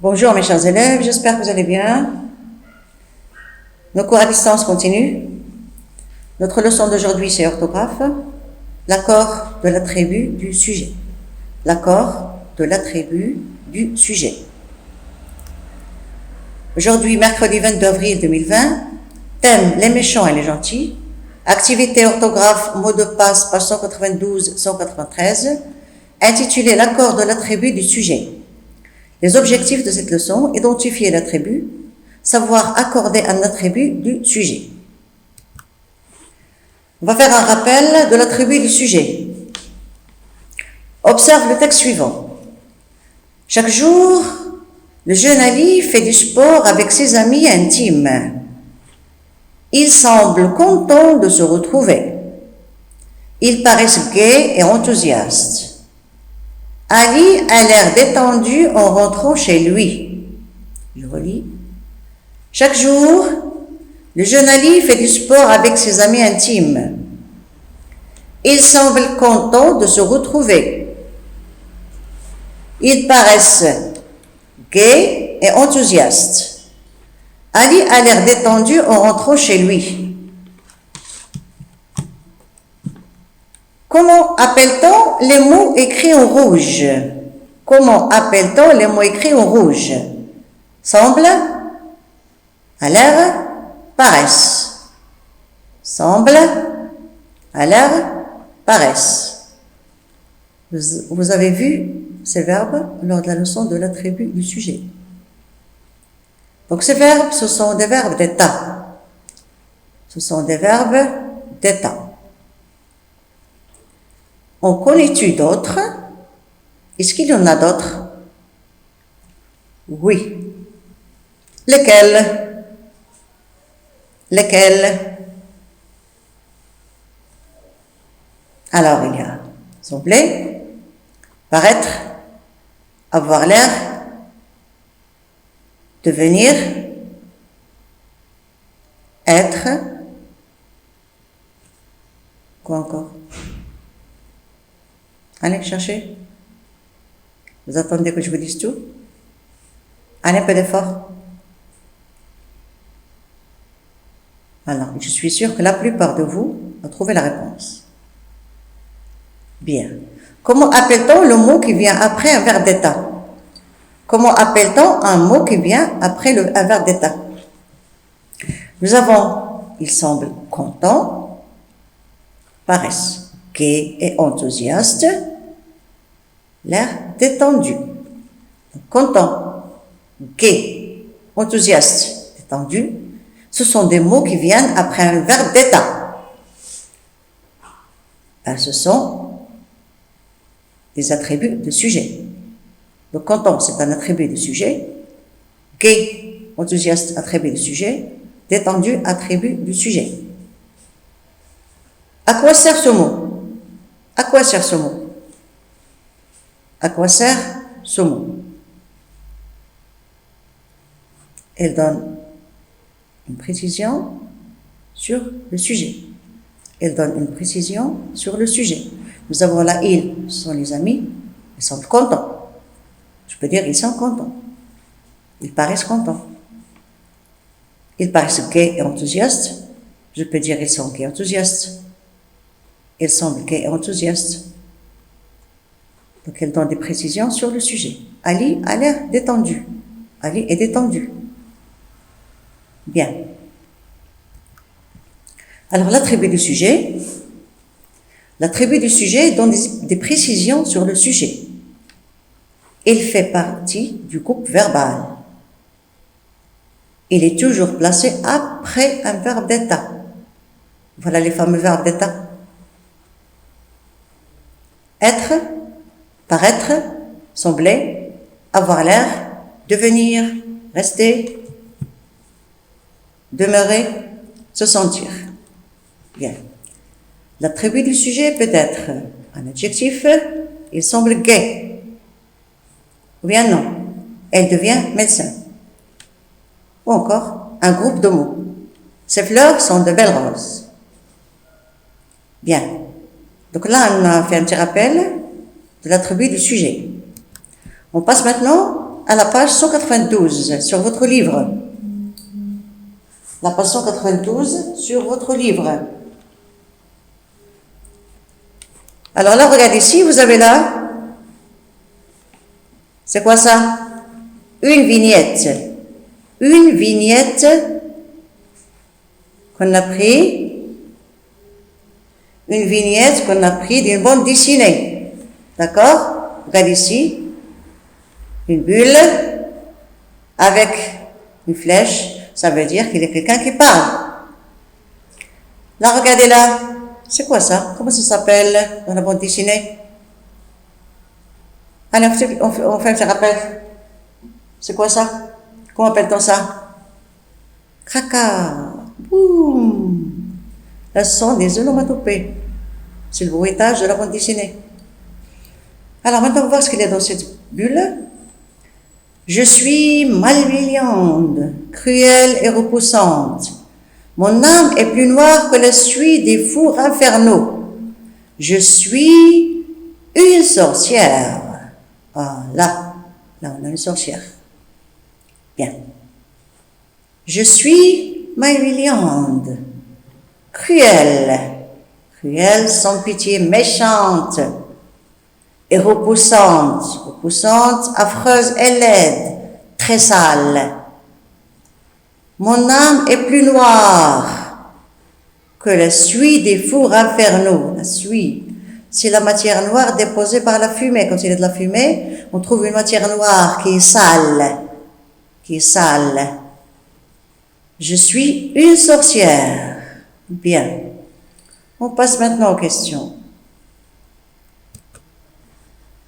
Bonjour mes chers élèves, j'espère que vous allez bien. Nos cours à distance continuent. Notre leçon d'aujourd'hui c'est orthographe. L'accord de l'attribut du sujet. L'accord de l'attribut du sujet. Aujourd'hui, mercredi 22 avril 2020, thème les méchants et les gentils. Activité orthographe, mot de passe, page 192-193, intitulé l'accord de l'attribut du sujet. Les objectifs de cette leçon, identifier l'attribut, savoir accorder un attribut du sujet. On va faire un rappel de l'attribut du sujet. Observe le texte suivant. Chaque jour, le jeune Ali fait du sport avec ses amis intimes. Il semble content de se retrouver. Ils paraissent gais et enthousiastes. Ali a l'air détendu en rentrant chez lui. Je relis. Chaque jour, le jeune Ali fait du sport avec ses amis intimes. Il semble content de se retrouver. Ils paraissent gais et enthousiastes. Ali a l'air détendu en rentrant chez lui. Comment appelle-t-on les mots écrits en rouge? Comment appelle-t-on les mots écrits en rouge? Semble, a l'air, paraissent. Semble, a l'air, paraissent. Vous avez vu ces verbes lors de la leçon de l'attribut du sujet. Donc ces verbes, ce sont des verbes d'état. Ce sont des verbes d'état. En connais-tu d'autres? Est-ce qu'il y en a d'autres? Oui. Lesquels? Lesquels? Alors, il y a sembler, paraître, avoir l'air, devenir, être. Quoi encore? Allez, cherchez. Vous attendez que je vous dise tout? Allez, un peu d'effort. Alors, je suis sûre que la plupart de vous ont trouvé la réponse. Bien. Comment appelle-t-on le mot qui vient après un verbe d'état? Comment appelle-t-on un mot qui vient après un verbe d'état? Nous avons, il semble content, paraissent gai et enthousiaste, l'air détendu. Content, gai, enthousiaste, détendu, ce sont des mots qui viennent après un verbe d'état. Ce sont des attributs de sujet. Donc, content, c'est un attribut de sujet. Gai, enthousiaste, attribut de sujet. Détendu, attribut du sujet. À quoi sert ce mot? À quoi sert ce mot? À quoi sert ce mot? Elle donne une précision sur le sujet. Elle donne une précision sur le sujet. Nous avons là, ils sont les amis, ils sont contents. Je peux dire, ils sont contents. Ils paraissent contents. Ils paraissent gais et enthousiastes. Je peux dire, ils sont gais et enthousiastes. Ils semblent gais et enthousiastes. Donc, elle donne des précisions sur le sujet. Ali a l'air détendu. Ali est détendu. Bien. Alors, l'attribut du sujet. L'attribut du sujet donne des précisions sur le sujet. Il fait partie du groupe verbal. Il est toujours placé après un verbe d'état. Voilà les fameux verbes d'état. Être, paraître, sembler, avoir l'air, devenir, rester, demeurer, se sentir. Bien. L'attribut du sujet peut être un adjectif, il semble gai. Ou bien non, elle devient médecin. Ou encore, un groupe de mots. Ces fleurs sont de belles roses. Bien. Donc là, on a fait un petit rappel de l'attribut du sujet. On passe maintenant à la page 192 sur votre livre. La page 192 sur votre livre. Alors là, regardez ici, vous avez là, c'est quoi ça? Une vignette. Une vignette qu'on a pris, une vignette qu'on a pris d'une bande dessinée. D'accord? Regardez ici, une bulle avec une flèche, ça veut dire qu'il y a quelqu'un qui parle. Là, regardez là, c'est quoi ça? Comment ça s'appelle dans la bande dessinée? Allez, on fait un rappel. C'est quoi ça? Comment appelle-t-on ça? Caca. Boum. Ce sont des onomatopées. C'est le bruitage de la bande dessinée. Alors maintenant, on va voir ce qu'il y a dans cette bulle. Je suis malveillante, cruelle et repoussante. Mon âme est plus noire que la suie des fours infernaux. Je suis une sorcière. Ah, là on a une sorcière. Bien. Je suis malveillante, cruelle sans pitié, méchante et repoussante, affreuse et laide, très sale. Mon âme est plus noire que la suie des fours infernaux. La suie, c'est la matière noire déposée par la fumée. Quand il y a de la fumée, on trouve une matière noire qui est sale. Je suis une sorcière. Bien. On passe maintenant aux questions.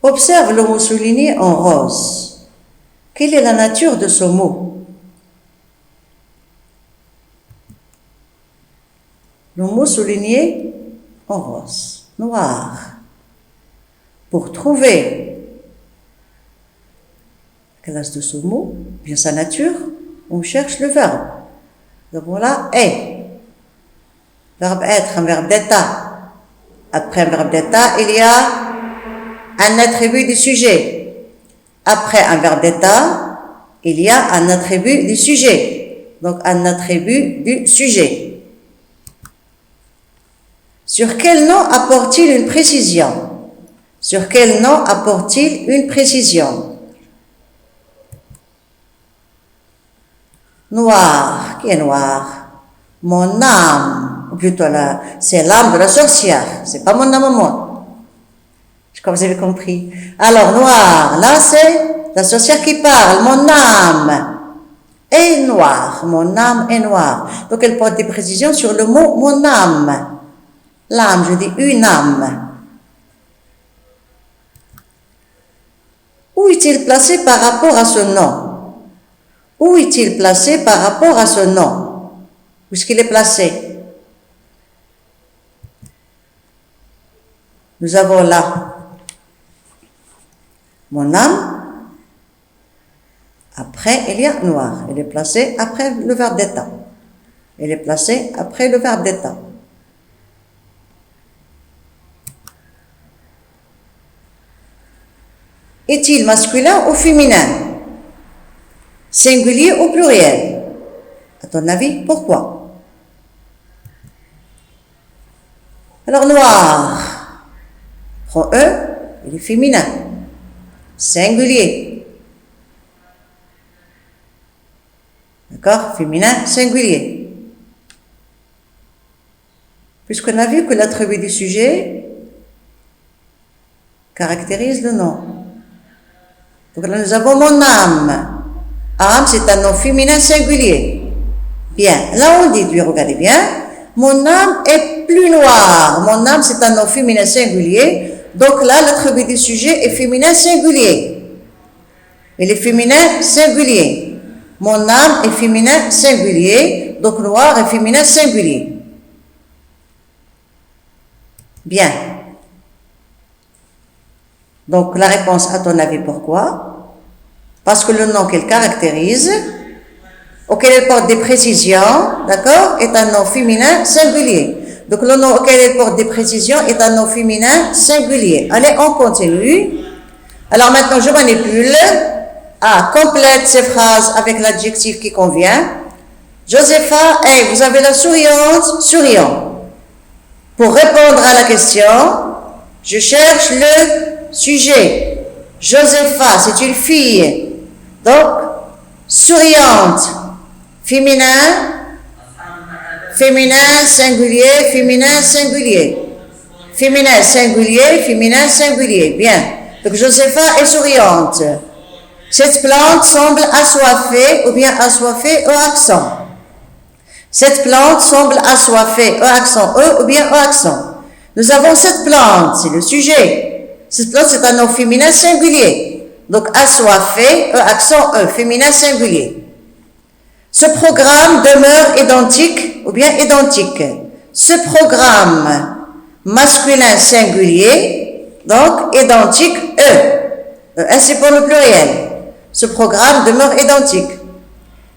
Observe le mot souligné en rose. Quelle est la nature de ce mot? Le mot souligné en rose, noir. Pour trouver la classe de ce mot, bien sa nature, on cherche le verbe. Donc voilà, est. Verbe être, un verbe d'état. Après un verbe d'état, il y a un attribut du sujet. Après un verbe d'état, il y a un attribut du sujet. Donc un attribut du sujet. Sur quel nom apporte-t-il une précision? Sur quel nom apporte-t-il une précision? Noir. Qui est noir? Mon âme. Ou plutôt là, c'est l'âme de la sorcière. C'est pas mon âme à moi. Je crois que vous avez compris. Alors, noir. Là, c'est la sorcière qui parle. Mon âme est noire. Mon âme est noire. Donc, elle porte des précisions sur le mot mon âme. L'âme, je dis une âme. Où est-il placé par rapport à ce nom? Où est-il placé par rapport à ce nom? Où est-ce qu'il est placé? Nous avons là mon âme. Après, il y a noir. Il est placé après le verbe d'état. Il est placé après le verbe d'état. Est-il masculin ou féminin? Singulier ou pluriel? À ton avis, pourquoi? Alors, noir. Prends E, il est féminin. Singulier. D'accord? Féminin, singulier. Puisqu'on a vu que l'attribut du sujet caractérise le nom. Donc là, nous avons mon âme. Âme, c'est un nom féminin singulier. Bien. Là, on dit, regardez bien, mon âme est plus noire. Mon âme, c'est un nom féminin singulier. Donc là, l'attribut du sujet est féminin singulier. Il est féminin singulier. Mon âme est féminin singulier. Donc noir est féminin singulier. Bien. Donc la réponse, à ton avis, pourquoi? Parce que le nom qu'elle caractérise, auquel elle porte des précisions, d'accord, est un nom féminin singulier. Donc le nom auquel elle porte des précisions est un nom féminin singulier. Allez, on continue. Alors maintenant, je manipule A complète ces phrases avec l'adjectif qui convient. Josepha est, vous avez la souriante, souriant. Pour répondre à la question, je cherche le sujet. Josepha, c'est une fille. Donc, souriante, féminin, féminin, singulier, féminin, singulier. Féminin, singulier, féminin, singulier. Bien. Donc, Josepha est souriante. Cette plante semble assoiffée ou bien assoiffée au accent. Cette plante semble assoiffée au accent E ou bien au accent. Nous avons cette plante, c'est le sujet. Cette plante, c'est un nom féminin singulier. Donc, assoiffé, E accent E, féminin singulier. Ce programme demeure identique ou bien identique. Ce programme masculin singulier, donc identique E. E, c'est pour le pluriel. Ce programme demeure identique.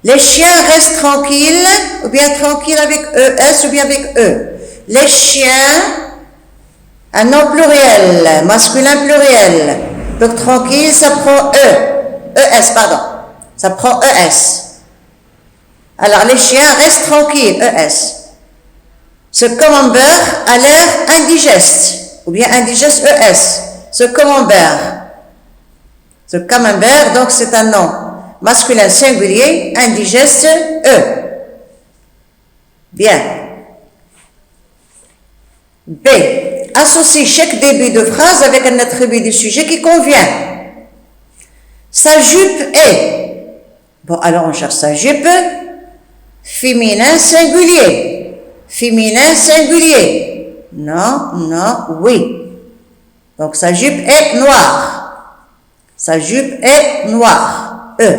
Les chiens restent tranquilles, ou bien tranquilles avec ES ou bien avec E. Les chiens, un nom pluriel, masculin pluriel. Donc tranquille, ça prend ES, pardon. Ça prend ES. Alors les chiens restent tranquilles, ES. Ce camembert a l'air indigeste, ou bien indigeste ES. Ce camembert. Ce camembert, donc c'est un nom masculin singulier, indigeste E. Bien. B. Associe chaque début de phrase avec un attribut du sujet qui convient. Sa jupe est. Bon, alors on cherche sa jupe. Féminin singulier. Féminin singulier. Non, non, oui. Donc sa jupe est noire. Sa jupe est noire. E.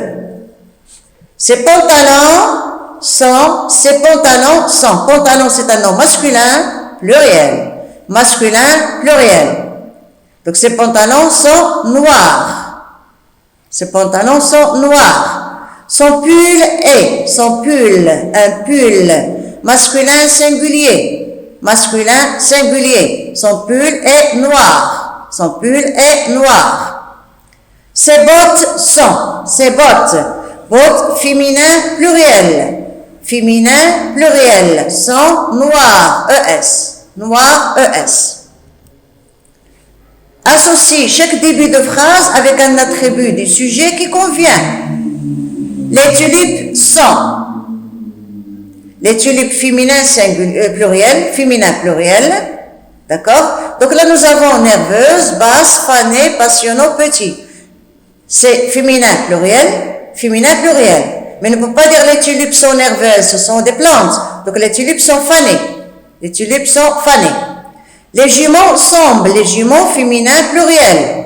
Ses pantalons sont. Pantalon, c'est un nom masculin, pluriel. Masculin, pluriel. Donc ses pantalons sont noirs. Ses pantalons sont noirs. Son pull est. Un pull. Masculin singulier. Masculin singulier. Son pull est noir. Ses bottes sont. Bottes féminin pluriel. Féminin pluriel. Sont noirs. ES. Associe chaque début de phrase avec un attribut du sujet qui convient. Les tulipes sont. Les tulipes féminin pluriel. D'accord? Donc là, nous avons nerveuse, basse, fanée, passionnant, petit. C'est féminin pluriel. Mais on ne peut pas dire les tulipes sont nerveuses, ce sont des plantes. Donc les tulipes sont fanées. Les jumeaux semblent, les jumeaux féminin pluriel.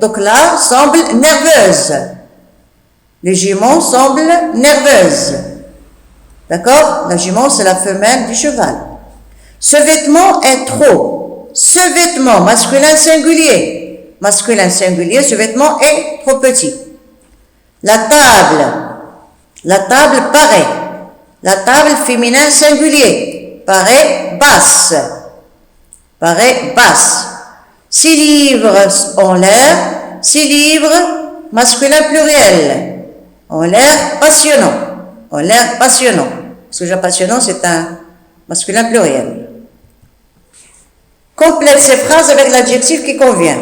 Donc là, semblent nerveuses. Les jumeaux semblent nerveuses. D'accord? La jument, c'est la femelle du cheval. Ce vêtement est trop. Ce vêtement, masculin singulier, ce vêtement est trop petit. La table paraît. La table féminin singulier paraît basse. 6 livres en l'air. 6 livres masculin pluriel. En l'air passionnant. Parce que déjà passionnant, c'est un masculin pluriel. Complète ces phrases avec l'adjectif qui convient.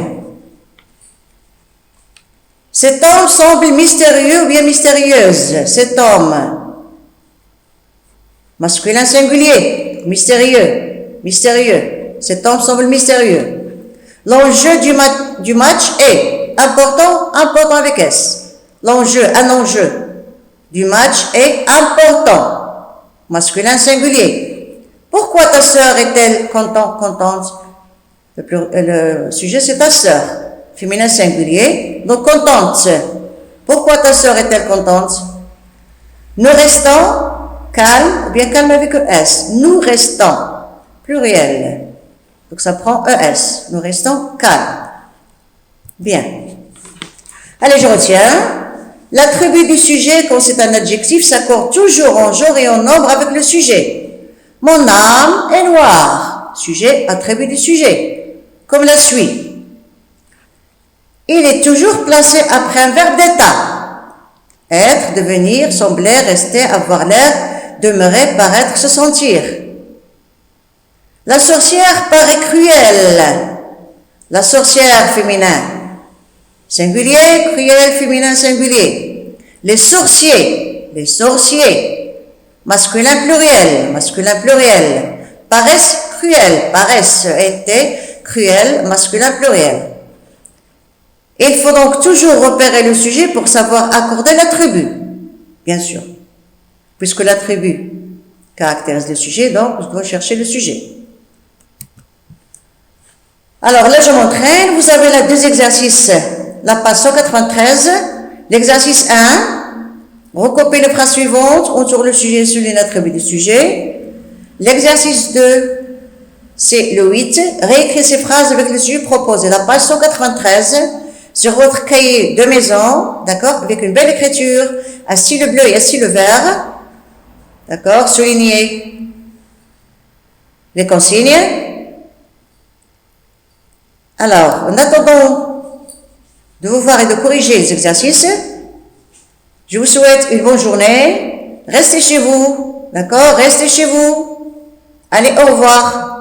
Cet homme semble mystérieux ou bien mystérieuse. Cet homme. Masculin singulier. Mystérieux. Cet homme semble mystérieux. L'enjeu du match est important avec S. Un enjeu du match est important. Masculin singulier. Pourquoi ta sœur est-elle contente? Le sujet, c'est ta sœur. Féminin singulier. Donc, contente. Pourquoi ta sœur est-elle contente? Nous restons calmes, ou bien calme avec ES. Nous restons. Pluriel. Donc, ça prend ES. Nous restons calmes. Bien. Allez, je retiens. L'attribut du sujet, quand c'est un adjectif, s'accorde toujours en genre et en nombre avec le sujet. Mon âme est noire. Sujet, attribut du sujet. Comme la suit. Il est toujours placé après un verbe d'état. Être, devenir, sembler, rester, avoir l'air, demeurer, paraître, se sentir. La sorcière paraît cruelle. La sorcière féminin singulier, cruel féminin singulier. Les sorciers, masculin pluriel, paraissent cruels, paraissent été, cruel, masculin pluriel. Il faut donc toujours repérer le sujet pour savoir accorder l'attribut, bien sûr. Puisque l'attribut caractérise le sujet, donc je dois chercher le sujet. Alors là, je m'entraîne. Vous avez là deux exercices. La page 193, l'exercice 1, recopiez les phrases suivantes, autour le sujet et soulignez l'attribut du sujet. L'exercice 2, c'est le 8, réécrivez ces phrases avec le sujet proposé. La page 193, sur votre cahier de maison, d'accord, avec une belle écriture, à stylo bleu et à stylo vert, d'accord, soulignez les consignes. Alors, en attendant de vous voir et de corriger les exercices, je vous souhaite une bonne journée. Restez chez vous, d'accord? Restez chez vous. Allez, au revoir.